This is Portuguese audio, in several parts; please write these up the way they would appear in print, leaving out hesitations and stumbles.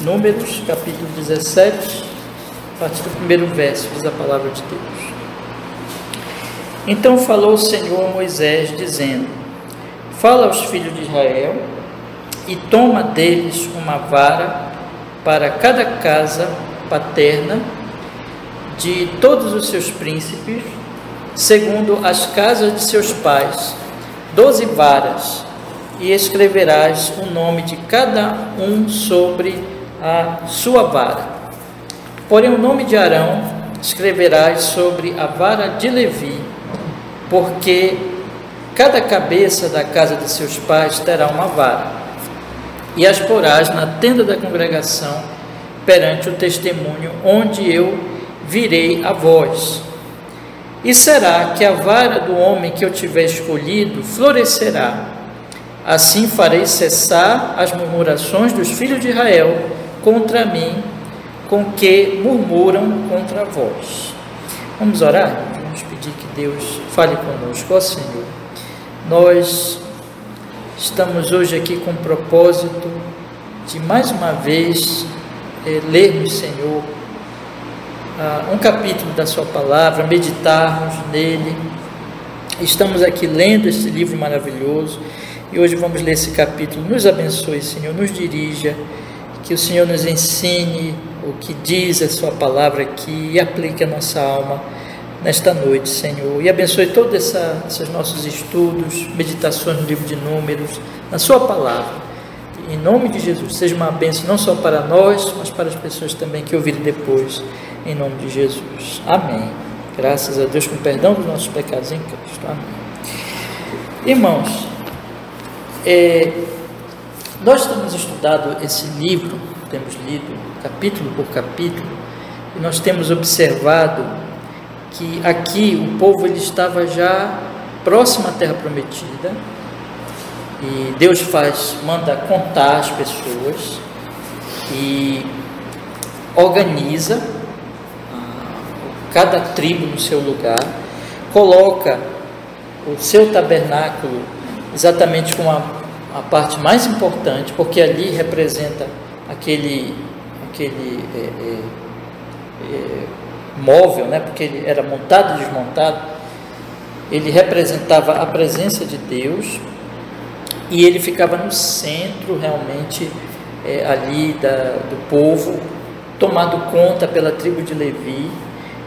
Números, capítulo 17, a partir do primeiro verso, diz a palavra de Deus. Então falou o Senhor a Moisés, dizendo: fala aos filhos de Israel, e toma deles uma vara para cada casa paterna de todos os seus príncipes, segundo as casas de seus pais, 12 varas, e escreverás o nome de cada um sobre a sua vara. Porém o nome de Arão escreverás sobre a vara de Levi, porque cada cabeça da casa de seus pais terá uma vara, e as porás na tenda da congregação perante o testemunho, onde eu virei a vós. E será que a vara do homem que eu tiver escolhido florescerá. Assim farei cessar as murmurações dos filhos de Israel contra mim, com que murmuram contra vós. Vamos orar? Vamos pedir que Deus fale conosco. Ó Senhor, nós estamos hoje aqui com o propósito de mais uma vez lermos, Senhor, um capítulo da sua palavra, meditarmos nele. Estamos aqui lendo este livro maravilhoso e hoje vamos ler esse capítulo. Nos abençoe, Senhor, nos dirija, que o Senhor nos ensine o que diz a sua palavra aqui e aplique a nossa alma nesta noite, Senhor, e abençoe todos esses nossos estudos, meditações no livro de Números, na sua palavra, em nome de Jesus. Seja uma bênção não só para nós, mas para as pessoas também que ouvirem depois, em nome de Jesus, amém. Graças a Deus, com perdão dos nossos pecados em Cristo, amém. Irmãos, nós temos estudado esse livro, temos lido capítulo por capítulo, e nós temos observado que aqui o povo ele estava já próximo à terra prometida, e Deus manda contar as pessoas e organiza cada tribo no seu lugar, coloca o seu tabernáculo exatamente com a parte mais importante, porque ali representa aquele móvel, né? Porque ele era montado e desmontado, ele representava a presença de Deus, e ele ficava no centro realmente ali do povo, tomado conta pela tribo de Levi.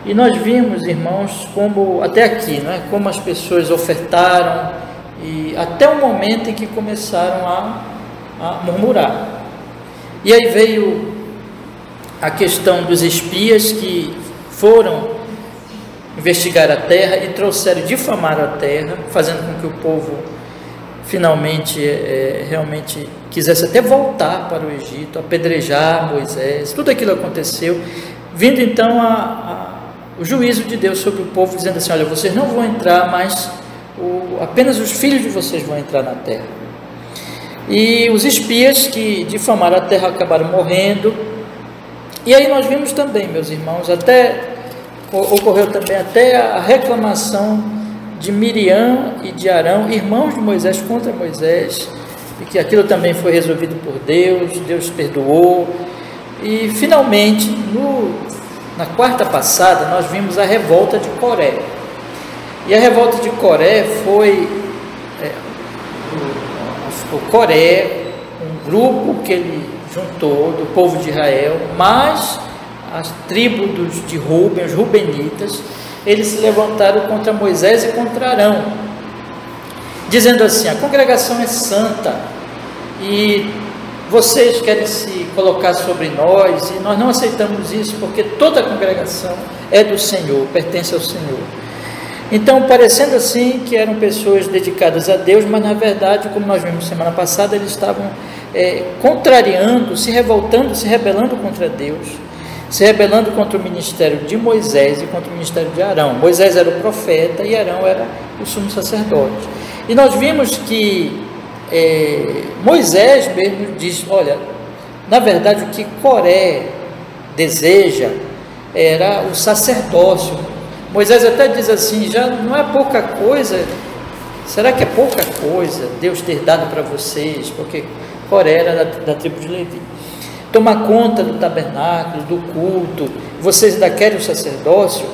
E nós vimos, irmãos, como até aqui, não é? Como as pessoas ofertaram, e até o momento em que começaram a murmurar. E aí veio a questão dos espias que foram investigar a terra e trouxeram, difamaram a terra, fazendo com que o povo finalmente realmente quisesse até voltar para o Egito, apedrejar Moisés. Tudo aquilo aconteceu, vindo então o juízo de Deus sobre o povo, dizendo assim: olha, vocês não vão entrar, mas apenas os filhos de vocês vão entrar na terra. E os espias que difamaram a terra acabaram morrendo. E aí nós vimos também, meus irmãos, ocorreu também até a reclamação de Miriam e de Arão, irmãos de Moisés, contra Moisés, e que aquilo também foi resolvido por Deus, Deus perdoou. E finalmente, na quarta passada, nós vimos a revolta de Coré. E a revolta de Coré foi o Coré, um grupo que ele juntou do povo de Israel, mas as tribos de Ruben, os rubenitas, eles se levantaram contra Moisés e contra Arão, dizendo assim: a congregação é santa e vocês querem se colocar sobre nós, e nós não aceitamos isso, porque toda a congregação é do Senhor, pertence ao Senhor. Então, parecendo assim que eram pessoas dedicadas a Deus, mas na verdade, como nós vimos semana passada, eles estavam contrariando, se revoltando, se rebelando contra Deus, se rebelando contra o ministério de Moisés e contra o ministério de Arão. Moisés era o profeta e Arão era o sumo sacerdote. E nós vimos que Moisés mesmo diz: olha, na verdade o que Coré deseja era o sacerdócio. Moisés até diz assim: já não é pouca coisa, será que é pouca coisa Deus ter dado para vocês? Porque Coré era da tribo de Levi. tomar conta do tabernáculo, do culto, vocês ainda querem o sacerdócio?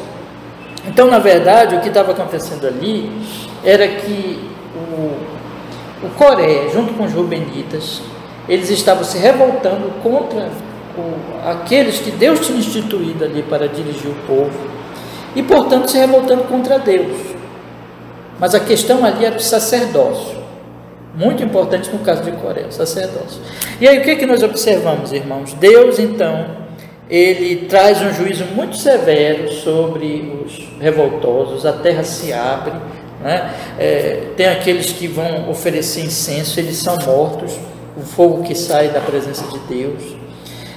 Então, na verdade, o que estava acontecendo ali era que o Coré, junto com os Rubenitas, eles estavam se revoltando contra aqueles que Deus tinha instituído ali para dirigir o povo, e portanto se revoltando contra Deus. Mas a questão ali era o sacerdócio, muito importante no caso de Coré, o sacerdócio. E aí o que nós observamos, irmãos? Deus então, ele traz um juízo muito severo sobre os revoltosos, a terra se abre, né? Tem aqueles que vão oferecer incenso, eles são mortos, o fogo que sai da presença de Deus,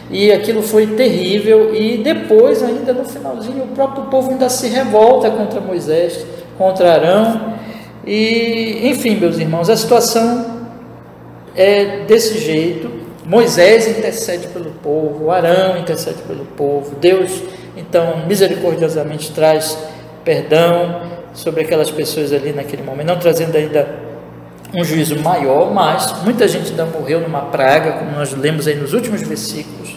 e aquilo foi terrível. E depois, ainda no finalzinho, o próprio povo ainda se revolta contra Moisés, contra Arão, e enfim, meus irmãos, a situação é desse jeito. Moisés intercede pelo povo, Arão intercede pelo povo, Deus então misericordiosamente traz perdão sobre aquelas pessoas ali naquele momento, não trazendo ainda um juízo maior, mas muita gente ainda morreu numa praga, como nós lemos aí nos últimos versículos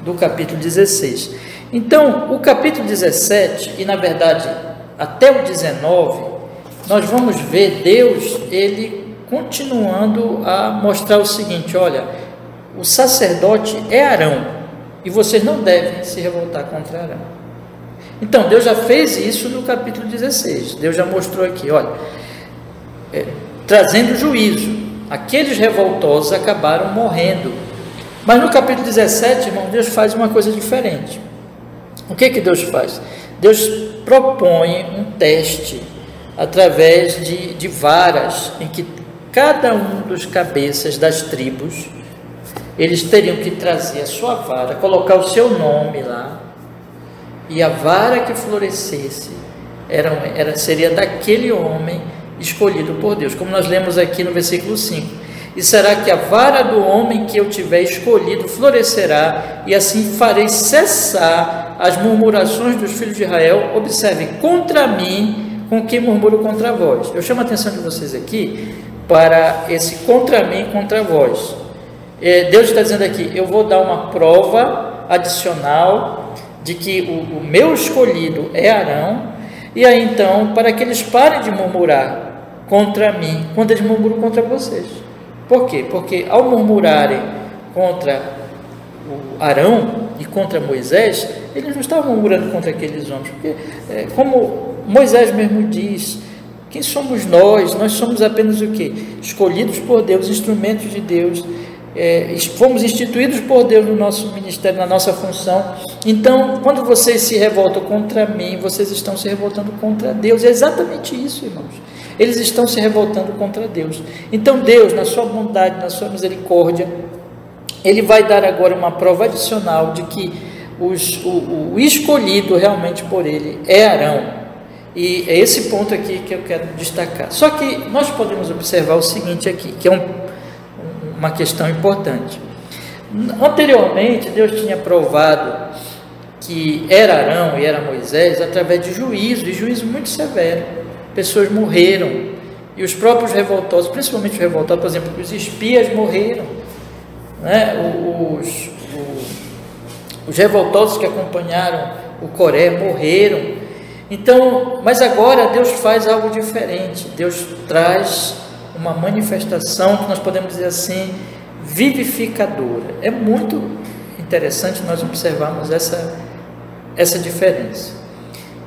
do capítulo 16. Então, o capítulo 17, e na verdade até o 19, nós vamos ver Deus, ele continuando a mostrar o seguinte: olha, o sacerdote é Arão, e vocês não devem se revoltar contra Arão. Então, Deus já fez isso no capítulo 16, Deus já mostrou aqui, olha, trazendo juízo, aqueles revoltosos acabaram morrendo. Mas no capítulo 17, irmão, Deus faz uma coisa diferente. O que Deus faz? Deus propõe um teste através de varas, em que cada um dos cabeças das tribos, eles teriam que trazer a sua vara, colocar o seu nome lá, e a vara que florescesse seria daquele homem escolhido por Deus, como nós lemos aqui no versículo 5. E será que a vara do homem que eu tiver escolhido florescerá, e assim farei cessar as murmurações dos filhos de Israel, observe, contra mim, com quem murmuro contra vós. Eu chamo a atenção de vocês aqui para esse contra mim, contra vós. Deus está dizendo aqui: eu vou dar uma prova adicional de que o meu escolhido é Arão, e aí então, para que eles parem de murmurar contra mim, quando eles murmuram contra vocês. Por quê? Porque ao murmurarem contra o Arão e contra Moisés, eles não estavam murmurando contra aqueles homens, porque como Moisés mesmo diz, quem somos nós? Nós somos apenas o quê? Escolhidos por Deus, instrumentos de Deus, fomos instituídos por Deus no nosso ministério, na nossa função. Então, quando vocês se revoltam contra mim, vocês estão se revoltando contra Deus. É exatamente isso, irmãos. Eles estão se revoltando contra Deus. Então Deus, na sua bondade, na sua misericórdia, Ele vai dar agora uma prova adicional de que o escolhido realmente por Ele é Arão. E é esse ponto aqui que eu quero destacar. Só que nós podemos observar o seguinte aqui, que é uma questão importante. Anteriormente, Deus tinha provado que era Arão e era Moisés através de juízo, e juízo muito severo. Pessoas morreram, e os próprios revoltosos, principalmente os revoltosos, por exemplo, os espias morreram, né? Os revoltosos que acompanharam o Coré morreram. Então, mas agora Deus faz algo diferente. Deus traz uma manifestação que nós podemos dizer assim, vivificadora. É muito interessante nós observarmos essa diferença.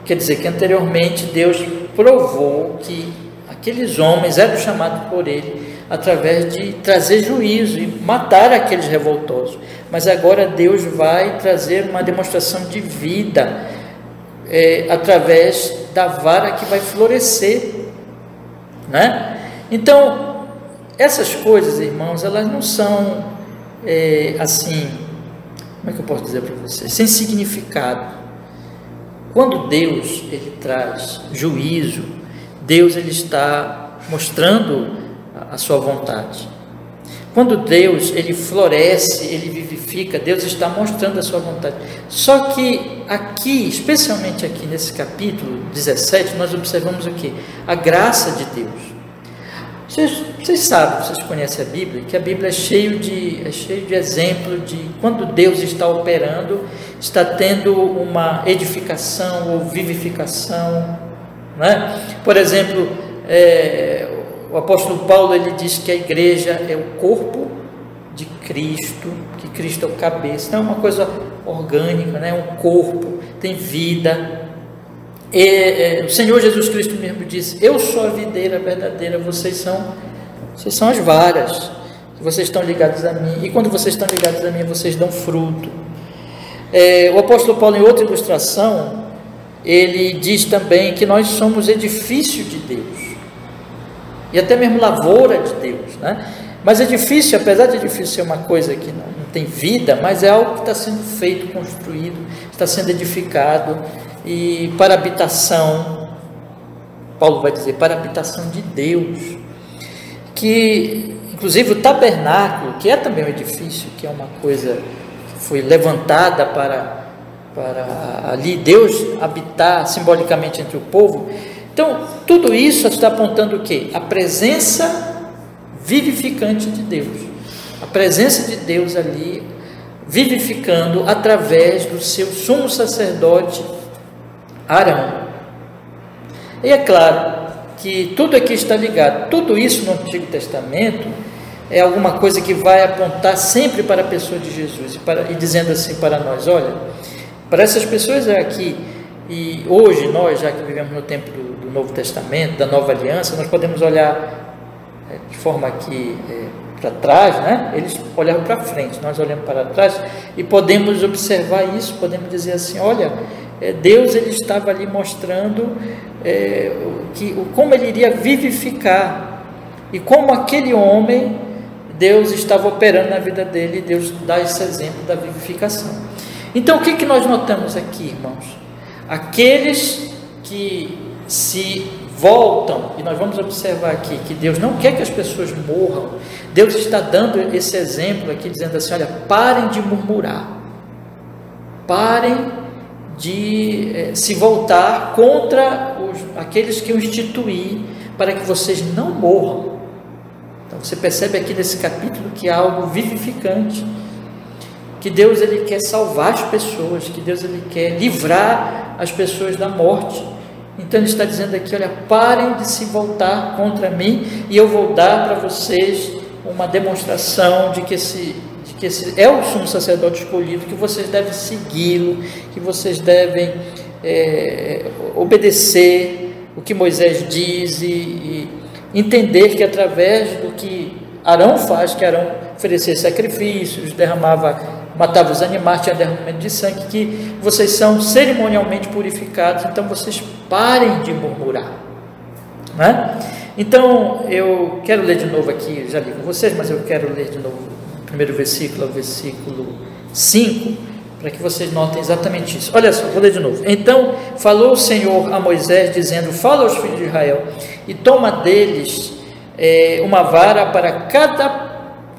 Quer dizer que anteriormente Deus provou que aqueles homens eram chamados por Ele através de trazer juízo e matar aqueles revoltosos. Mas agora Deus vai trazer uma demonstração de vida através da vara que vai florescer, né? Então, essas coisas, irmãos, elas não são assim, como é que eu posso dizer para vocês? Sem significado. Quando Deus ele traz juízo, Deus ele está mostrando a sua vontade. Quando Deus ele floresce, ele vivifica, Deus está mostrando a sua vontade. Só que aqui, especialmente aqui nesse capítulo 17, nós observamos o quê? A graça de Deus. Vocês Vocês sabem, vocês conhecem a Bíblia, que a Bíblia é cheio de exemplo de quando Deus está operando, está tendo uma edificação ou vivificação, né? Por exemplo, o apóstolo Paulo, ele diz que a igreja é o corpo de Cristo, que Cristo é o cabeça, não é uma coisa orgânica, né? É um corpo, tem vida. O Senhor Jesus Cristo mesmo disse: eu sou a videira verdadeira, vocês são as varas, vocês estão ligados a mim, e quando vocês estão ligados a mim, vocês dão fruto. O apóstolo Paulo, em outra ilustração, ele diz também que nós somos edifício de Deus, e até mesmo lavoura de Deus, né? Mas edifício, apesar de edifício ser uma coisa que não tem vida, mas é algo que está sendo feito, construído, está sendo edificado, e para habitação, Paulo vai dizer, para habitação de Deus, que inclusive o tabernáculo, que é também um edifício, que é uma coisa que foi levantada para ali Deus habitar simbolicamente entre o povo. Então, tudo isso está apontando o quê? A presença vivificante de Deus, a presença de Deus ali, vivificando através do seu sumo sacerdote Arão. E é claro que tudo aqui está ligado, tudo isso no Antigo Testamento é alguma coisa que vai apontar sempre para a pessoa de Jesus, e dizendo assim para nós: olha, para essas pessoas aqui, e hoje nós, já que vivemos no tempo do Novo Testamento, da Nova Aliança, nós podemos olhar de forma aqui para trás, né? Eles olhavam para frente, nós olhamos para trás e podemos observar isso, podemos dizer assim: olha, Deus, ele estava ali mostrando como ele iria vivificar, e como aquele homem, Deus estava operando na vida dele, e Deus dá esse exemplo da vivificação. Então, o que nós notamos aqui, irmãos? Aqueles que se voltam, e nós vamos observar aqui que Deus não quer que as pessoas morram. Deus está dando esse exemplo aqui, dizendo assim: olha, parem de murmurar, parem de se voltar contra aqueles que eu instituí, para que vocês não morram. Então você percebe aqui nesse capítulo que há algo vivificante, que Deus, ele quer salvar as pessoas, que Deus, ele quer livrar as pessoas da morte. Então ele está dizendo aqui: olha, parem de se voltar contra mim, e eu vou dar para vocês uma demonstração de que esse é o sumo sacerdote escolhido, que vocês devem segui-lo, que vocês devem obedecer o que Moisés diz, e entender que através do que Arão faz, que Arão oferecia sacrifícios, matava os animais, tinha derramamento de sangue, que vocês são cerimonialmente purificados. Então vocês parem de murmurar, né? Então eu quero ler de novo aqui, já li com vocês, mas eu quero ler de novo o primeiro versículo, o versículo 5, para que vocês notem exatamente isso. Olha só, vou ler de novo. Então falou o Senhor a Moisés, dizendo: fala aos filhos de Israel, e toma deles uma vara para cada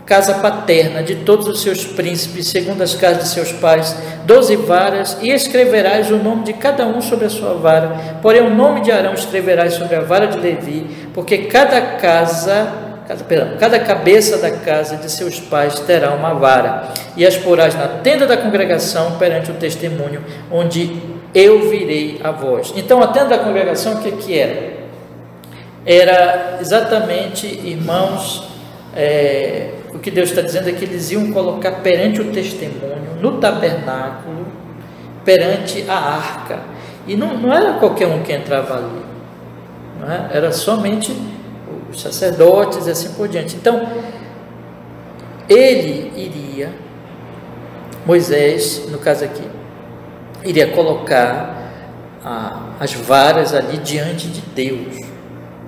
casa paterna de todos os seus príncipes, segundo as casas de seus pais, 12 varas, e escreverás o nome de cada um sobre a sua vara, porém o nome de Arão escreverás sobre a vara de Levi, porque cada cabeça da casa de seus pais terá uma vara, e as porás na tenda da congregação perante o testemunho, onde eu virei a voz. Então a tenda da congregação, o que era? Era exatamente, irmãos, o que Deus está dizendo é que eles iam colocar perante o testemunho, no tabernáculo, perante a arca, e não era qualquer um que entrava ali, não é? Era somente os sacerdotes e assim por diante. Então Moisés, no caso aqui, iria colocar as varas ali diante de Deus,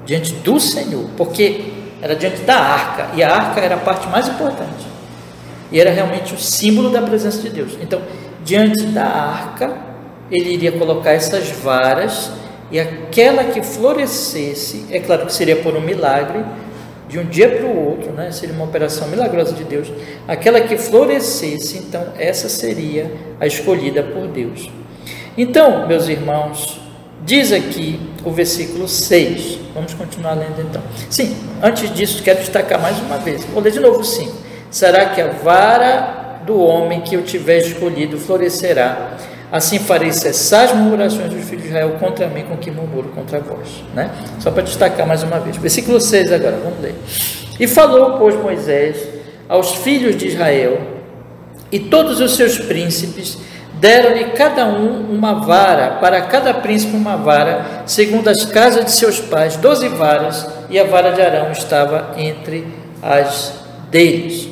diante do Senhor, porque era diante da arca, e a arca era a parte mais importante, e era realmente o símbolo da presença de Deus. Então, diante da arca, ele iria colocar essas varas, e aquela que florescesse, é claro que seria por um milagre, de um dia para o outro, né? Seria uma operação milagrosa de Deus, aquela que florescesse, então essa seria a escolhida por Deus. Então, meus irmãos, diz aqui o versículo 6. Vamos continuar lendo então. Sim, antes disso quero destacar mais uma vez. Vou ler de novo o 5. Será que a vara do homem que eu tiver escolhido florescerá? Assim farei cessar as murmurações dos filhos de Israel contra mim, com que murmuro contra vós. Né? Só para destacar mais uma vez. Versículo 6 agora, vamos ler. E falou, pois, Moisés aos filhos de Israel, e todos os seus príncipes deram-lhe cada um uma vara, para cada príncipe uma vara, segundo as casas de seus pais, 12 varas, e a vara de Arão estava entre as deles.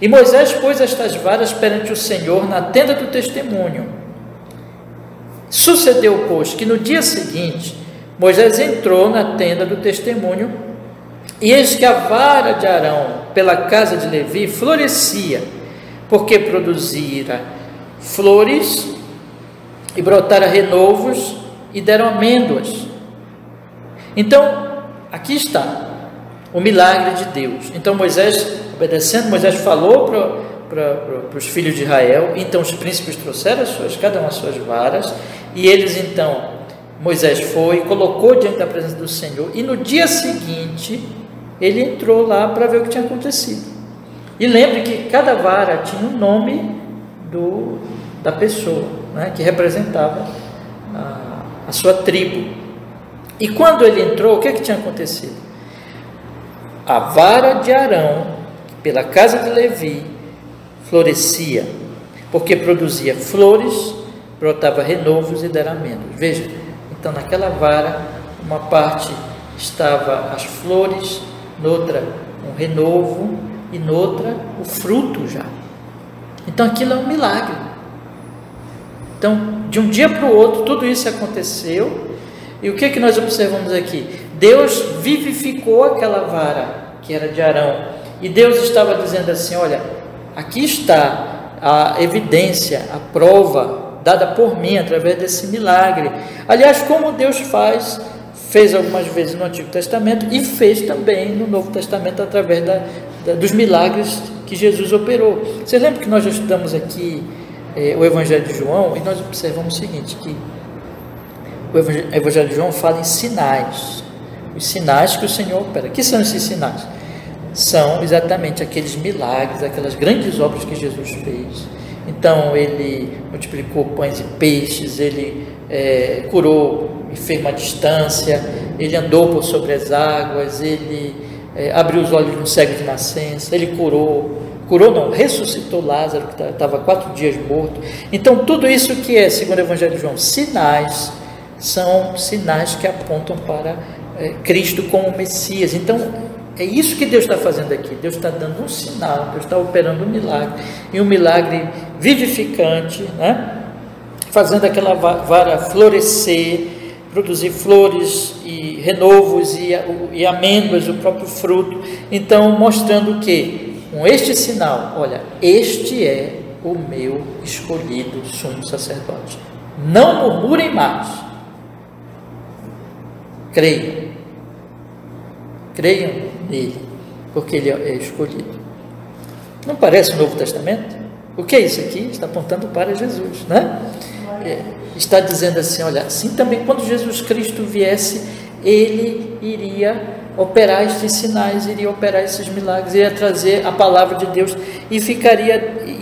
E Moisés pôs estas varas perante o Senhor na tenda do testemunho. Sucedeu, pois, que no dia seguinte, Moisés entrou na tenda do testemunho, e eis que a vara de Arão, pela casa de Levi, florescia, porque produzira flores, e brotara renovos, e deram amêndoas. Então, aqui está o milagre de Deus. Então Moisés, obedecendo, Moisés falou para os filhos de Israel. Então os príncipes trouxeram cada uma as suas varas, e eles então, Moisés foi, colocou diante da presença do Senhor, e no dia seguinte ele entrou lá para ver o que tinha acontecido. E lembre que cada vara tinha um nome da pessoa, né, que representava a sua tribo. E quando ele entrou, o que tinha acontecido? A vara de Arão, pela casa de Levi, florescia, porque produzia flores, brotava renovos e dera amêndoas. Veja, então naquela vara, uma parte estava as flores, noutra um renovo, e noutra o fruto já. Então aquilo é um milagre. Então, de um dia para o outro, tudo isso aconteceu. E o que nós observamos aqui? Deus vivificou aquela vara que era de Arão, e Deus estava dizendo assim: olha, aqui está a evidência, a prova dada por mim através desse milagre. Aliás, como Deus fez algumas vezes no Antigo Testamento e fez também no Novo Testamento através dos milagres que Jesus operou. Você lembra que nós já estudamos aqui o Evangelho de João, e nós observamos o seguinte, que o Evangelho de João fala em sinais, os sinais que o Senhor opera. O que são esses sinais? São exatamente aqueles milagres, aquelas grandes obras que Jesus fez. Então ele multiplicou pães e peixes, ele curou enfermo à distância, ele andou por sobre as águas, ele abriu os olhos de um cego de nascença, ele ressuscitou Lázaro, que estava 4 dias morto. Então tudo isso que é, segundo o Evangelho de João, sinais, são sinais que apontam para Cristo como Messias. Então é isso que Deus está fazendo aqui. Deus está dando um sinal, Deus está operando um milagre, e um milagre vivificante, né? Fazendo aquela vara florescer, produzir flores e renovos e amêndoas, o próprio fruto. Então mostrando que com este sinal, olha, este é o meu escolhido sumo sacerdote. Não murmurem mais. Creiam nele, porque ele é escolhido. Não parece o Novo Testamento? O que é isso aqui? Está apontando para Jesus, né? Está dizendo assim, olha, assim também quando Jesus Cristo viesse, ele iria operar estes sinais, iria operar esses milagres, iria trazer a palavra de Deus, e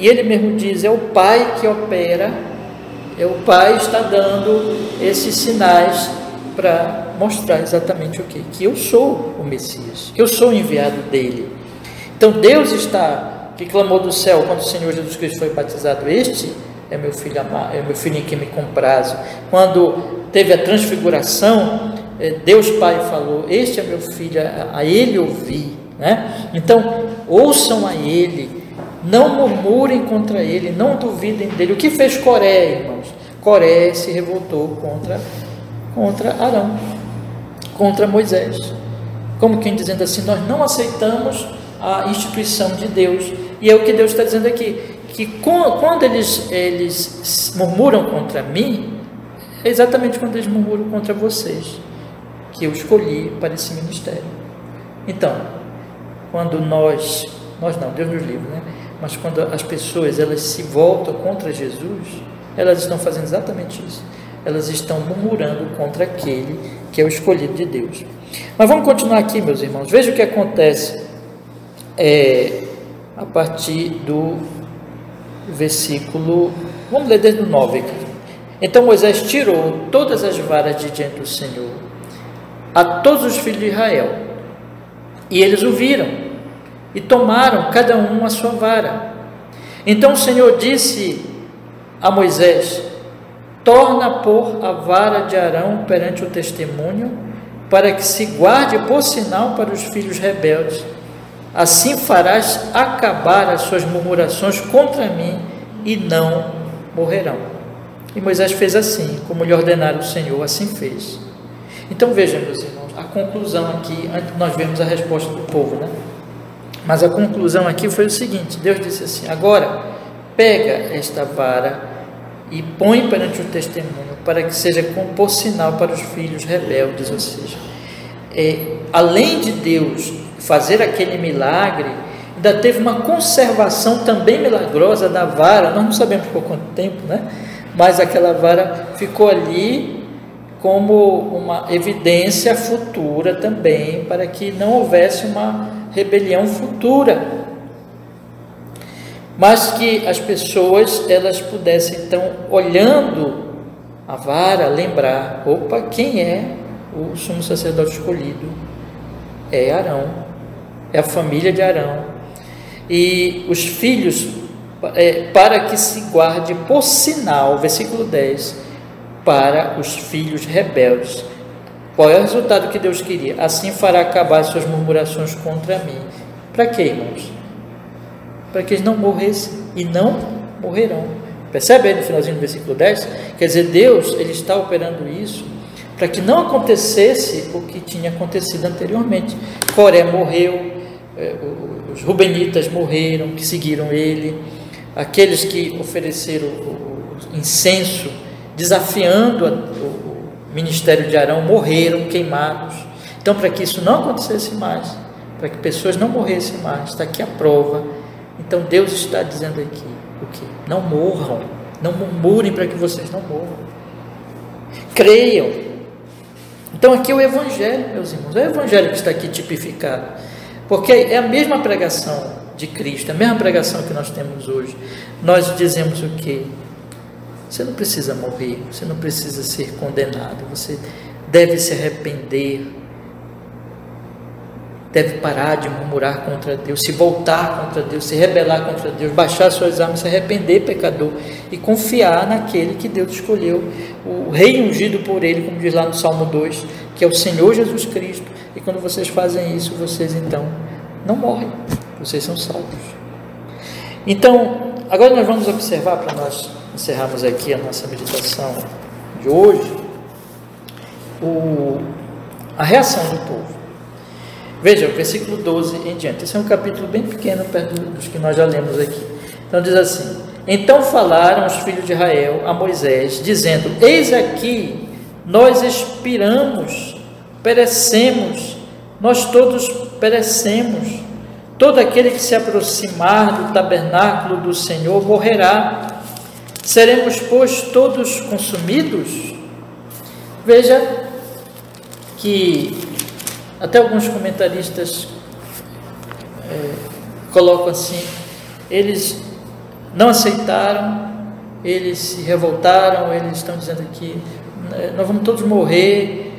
ele mesmo diz, é o Pai que opera, o Pai está dando esses sinais para mostrar exatamente o quê? Que eu sou o Messias, que eu sou o enviado dele. Então Deus que clamou do céu quando o Senhor Jesus Cristo foi batizado: este é meu filho amado, é meu filho em quem me comprazo. Quando teve a transfiguração, Deus Pai falou: este é meu filho, a ele ouvi, né? Então ouçam a ele, não murmurem contra ele, não duvidem dele. O que fez Coré, irmãos? Coré se revoltou contra Arão, contra Moisés, como quem dizendo assim: nós não aceitamos a instituição de Deus. E é o que Deus está dizendo aqui, que quando eles murmuram contra mim, é exatamente quando eles murmuram contra vocês, que eu escolhi para esse ministério. Então, quando Deus nos livre, né? Mas quando as pessoas elas se voltam contra Jesus, elas estão fazendo exatamente isso. elas estão murmurando contra aquele que é o escolhido de Deus. Mas vamos continuar aqui, meus irmãos. Veja o que acontece a partir do versículo, vamos ler desde o 9 aqui. Então Moisés tirou todas as varas de diante do Senhor a todos os filhos de Israel, e eles o viram, e tomaram cada um a sua vara. Então o Senhor disse a Moisés: torna a pôr a vara de Arão perante o testemunho, para que se guarde por sinal para os filhos rebeldes. Assim farás acabar as suas murmurações contra mim, e não morrerão. E Moisés fez assim, como lhe ordenara o Senhor, assim fez. Então vejam, meus irmãos, a conclusão aqui, antes nós vemos a resposta do povo, né? Mas a conclusão aqui foi o seguinte: Deus disse assim: agora pega esta vara e põe perante o testemunho, para que seja por sinal para os filhos rebeldes. Ou seja, além de Deus fazer aquele milagre, ainda teve uma conservação também milagrosa da vara. Nós não sabemos por quanto tempo, né? Mas aquela vara ficou ali como uma evidência futura também, para que não houvesse uma rebelião futura, mas que as pessoas elas pudessem, então, olhando a vara, lembrar: opa, quem é o sumo sacerdote escolhido? É Arão, é a família de Arão, e os filhos, para que se guarde por sinal, versículo 10, para os filhos rebeldes. Qual é o resultado que Deus queria? Assim fará acabar suas murmurações contra mim. Para quê, irmãos? Para que eles não morressem, e não morrerão. Percebe aí no finalzinho do versículo 10? Quer dizer, Deus ele está operando isso para que não acontecesse o que tinha acontecido anteriormente. Coré morreu, os rubenitas morreram, que seguiram ele, aqueles que ofereceram o incenso, desafiando o ministério de Arão, morreram queimados. Então, para que isso não acontecesse mais, para que pessoas não morressem mais, está aqui a prova. Então Deus está dizendo aqui o que? Não morram, não murmurem, para que vocês não morram, creiam. Então aqui é o Evangelho, meus irmãos, é o Evangelho que está aqui tipificado, porque é a mesma pregação de Cristo, a mesma pregação que nós temos hoje. Nós dizemos o quê? Você não precisa morrer, você não precisa ser condenado, você deve se arrepender, deve parar de murmurar contra Deus, se voltar contra Deus, se rebelar contra Deus, baixar suas armas, se arrepender, pecador, e confiar naquele que Deus escolheu, o rei ungido por ele, como diz lá no Salmo 2, que é o Senhor Jesus Cristo. E quando vocês fazem isso, vocês então não morrem, vocês são salvos. Então, agora nós vamos observar, para nós encerrarmos aqui a nossa meditação de hoje, a reação do povo. Veja, o versículo 12 em diante. Esse é um capítulo bem pequeno, perto dos que nós já lemos aqui. Então diz assim: então falaram os filhos de Israel a Moisés, dizendo: eis aqui, nós expiramos, perecemos, nós todos perecemos. Todo aquele que se aproximar do tabernáculo do Senhor morrerá. Seremos, pois, todos consumidos? Veja que até alguns comentaristas colocam assim: eles não aceitaram, eles se revoltaram, eles estão dizendo que nós vamos todos morrer,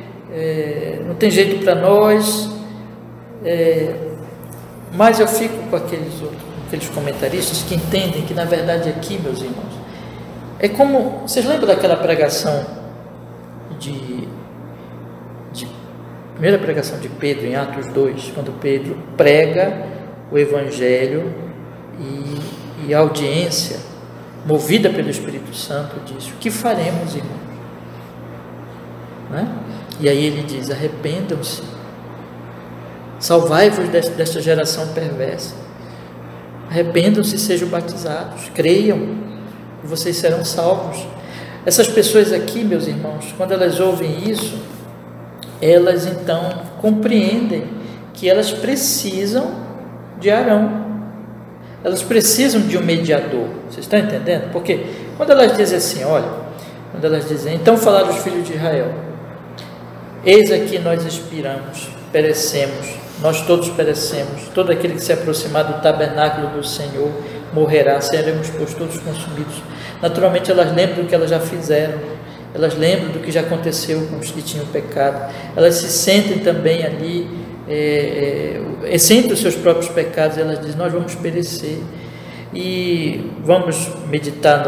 não tem jeito para nós. Mas eu fico com aqueles comentaristas que entendem que, na verdade, aqui, meus irmãos, é como, vocês lembram daquela pregação primeira pregação de Pedro em Atos 2, quando Pedro prega o Evangelho e a audiência, movida pelo Espírito Santo, diz: o que faremos, irmãos? Né? E aí ele diz: arrependam-se, salvai-vos desta geração perversa, arrependam-se e sejam batizados, creiam, e vocês serão salvos. Essas pessoas aqui, meus irmãos, quando elas ouvem isso, elas então compreendem que elas precisam de Arão, elas precisam de um mediador. Vocês estão entendendo? Porque quando elas dizem assim: olha, quando elas dizem: então falaram os filhos de Israel: eis aqui nós expiramos, perecemos, nós todos perecemos, todo aquele que se aproximar do tabernáculo do Senhor morrerá, seremos pois todos consumidos. Naturalmente elas lembram do que elas já fizeram, elas lembram do que já aconteceu com os que tinham pecado, elas se sentem também ali, sentem os seus próprios pecados, e elas dizem: nós vamos perecer. E vamos meditar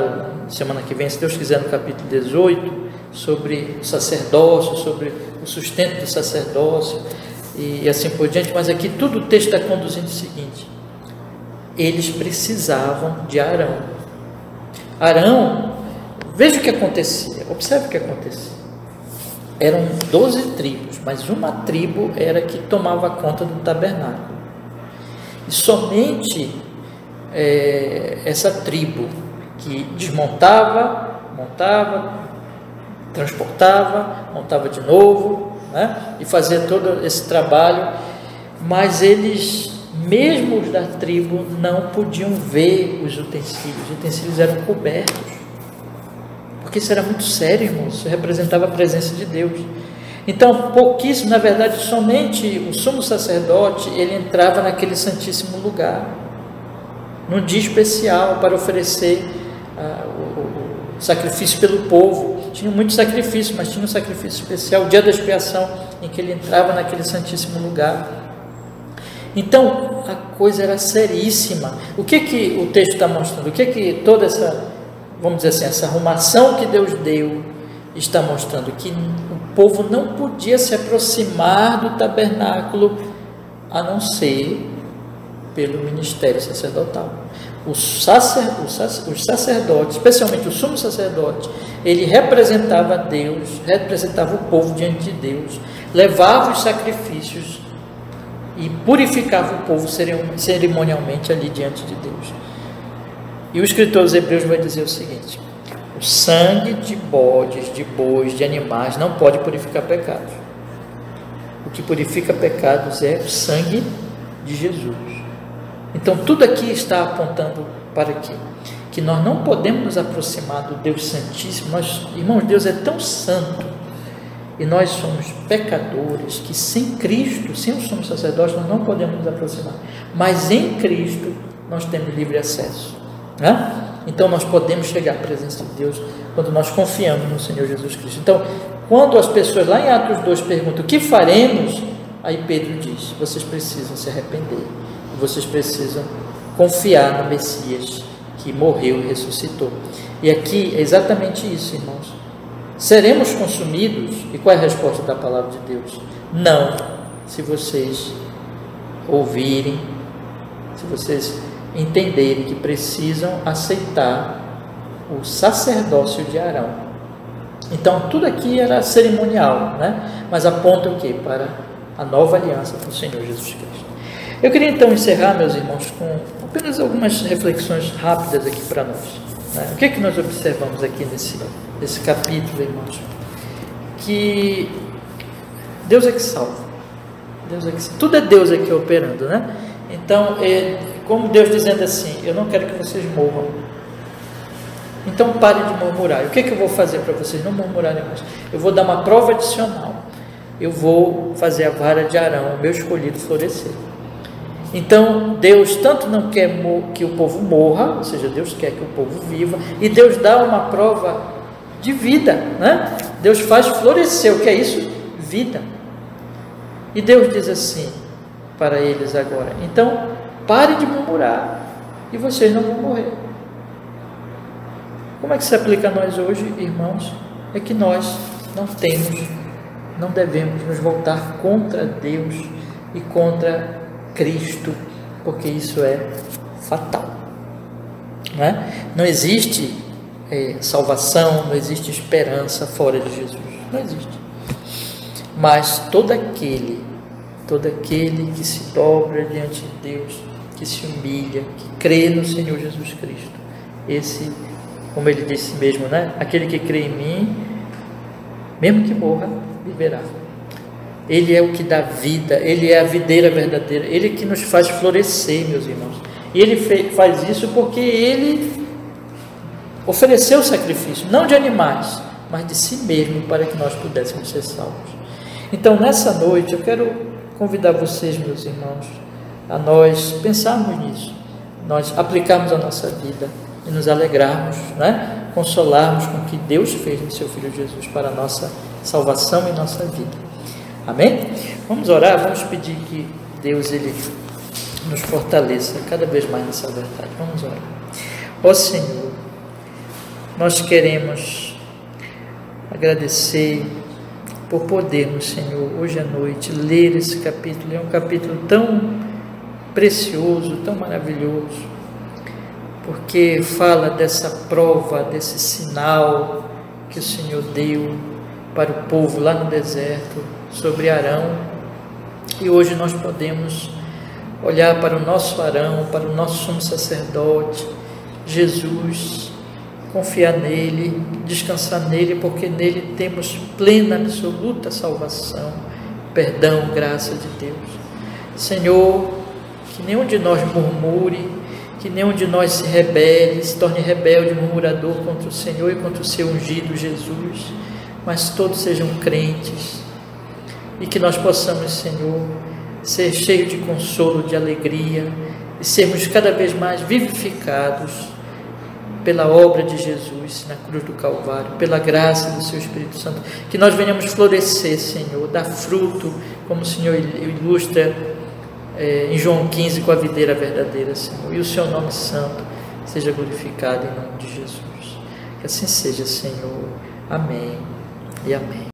semana que vem, se Deus quiser, no capítulo 18, sobre o sacerdócio, sobre o sustento do sacerdócio e assim por diante. Mas aqui tudo o texto está conduzindo o seguinte: eles precisavam de Arão. Arão, veja o que acontecia, observe o que acontecia. Eram 12 tribos, mas uma tribo era que tomava conta do tabernáculo, e somente essa tribo que desmontava, montava, transportava, montava de novo, né? E fazia todo esse trabalho, mas eles, mesmo os da tribo, não podiam ver os utensílios eram cobertos, porque isso era muito sério, irmãos, isso representava a presença de Deus. Então, pouquíssimo, na verdade, somente o sumo sacerdote, ele entrava naquele santíssimo lugar, num dia especial, para oferecer o sacrifício pelo povo. Tinha muitos sacrifícios, mas tinha um sacrifício especial, o dia da expiação, em que ele entrava naquele santíssimo lugar. Então a coisa era seríssima. O que o texto está mostrando? O que toda essa, vamos dizer assim, essa arrumação que Deus deu está mostrando? Que o povo não podia se aproximar do tabernáculo a não ser pelo ministério sacerdotal. Os sacerdotes, especialmente o sumo sacerdote, ele representava Deus, representava o povo diante de Deus, levava os sacrifícios e purificava o povo cerimonialmente ali diante de Deus. E o escritor aos Hebreus vai dizer o seguinte: o sangue de bodes, de bois, de animais não pode purificar pecados. O que purifica pecados é o sangue de Jesus. Então tudo aqui está apontando para quê? Que nós não podemos nos aproximar do Deus Santíssimo. Irmãos, Deus é tão santo e nós somos pecadores, que sem Cristo, sem o sumo sacerdote, nós não podemos nos aproximar. Mas em Cristo nós temos livre acesso, né? Então nós podemos chegar à presença de Deus quando nós confiamos no Senhor Jesus Cristo. Então, quando as pessoas lá em Atos 2 perguntam: o que faremos? Aí Pedro diz: vocês precisam se arrepender, vocês precisam confiar no Messias que morreu e ressuscitou. E aqui é exatamente isso, irmãos. Seremos consumidos? E qual é a resposta da palavra de Deus? Não, se vocês ouvirem, se vocês entenderem que precisam aceitar o sacerdócio de Arão. Então tudo aqui era cerimonial, né? Mas aponta o quê? Para a nova aliança com o Senhor Jesus Cristo. Eu queria então encerrar, meus irmãos, com apenas algumas reflexões rápidas aqui para nós, né? O que é que nós observamos aqui nesse capítulo, irmãos? Que Deus é que salva, tudo é Deus aqui operando, né? Então, como Deus dizendo assim: eu não quero que vocês morram, então parem de murmurar. E o que é que eu vou fazer para vocês não murmurarem mais? Eu vou dar uma prova adicional, eu vou fazer a vara de Arão, o meu escolhido, florescer. Então Deus tanto não quer que o povo morra, ou seja, Deus quer que o povo viva, e Deus dá uma prova de vida, né? Deus faz florescer. O que é isso? Vida. E Deus diz assim para eles agora: então parem de murmurar e vocês não vão morrer. Como é que se aplica a nós hoje, irmãos? É que nós não devemos nos voltar contra Deus e contra Cristo, porque isso é fatal, né? Não existe salvação, não existe esperança fora de Jesus, não existe. Mas todo aquele que se dobra diante de Deus, que se humilha, que crê no Senhor Jesus Cristo, esse, como ele disse mesmo, né? Aquele que crê em mim, mesmo que morra, viverá. Ele é o que dá vida, Ele é a videira verdadeira, Ele que nos faz florescer, meus irmãos. E Ele faz isso porque Ele ofereceu o sacrifício, não de animais, mas de si mesmo, para que nós pudéssemos ser salvos. Então, nessa noite, eu quero convidar vocês, meus irmãos, a nós pensarmos nisso, nós aplicarmos a nossa vida e nos alegrarmos, né? Consolarmos com o que Deus fez no seu Filho Jesus para a nossa salvação e nossa vida. Amém? Vamos orar, vamos pedir que Deus Ele nos fortaleça cada vez mais nessa verdade. Vamos orar. Ó Senhor, nós queremos agradecer por podermos, Senhor, hoje à noite, ler esse capítulo. É um capítulo tão precioso, tão maravilhoso, porque fala dessa prova, desse sinal que o Senhor deu para o povo lá no deserto, sobre Arão. E hoje nós podemos olhar para o nosso Arão, para o nosso sumo sacerdote, Jesus, confiar nele, descansar nele, porque nele temos plena, absoluta salvação, perdão, graça de Deus. Senhor, que nenhum de nós murmure, que nenhum de nós se rebele, se torne rebelde, murmurador contra o Senhor e contra o seu ungido Jesus, mas todos sejam crentes, e que nós possamos, Senhor, ser cheios de consolo, de alegria, e sermos cada vez mais vivificados pela obra de Jesus na cruz do Calvário, pela graça do seu Espírito Santo, que nós venhamos florescer, Senhor, dar fruto, como o Senhor ilustra em João 15 com a videira verdadeira, Senhor, e o seu nome santo seja glorificado em nome de Jesus. Que assim seja, Senhor. Amém e amém.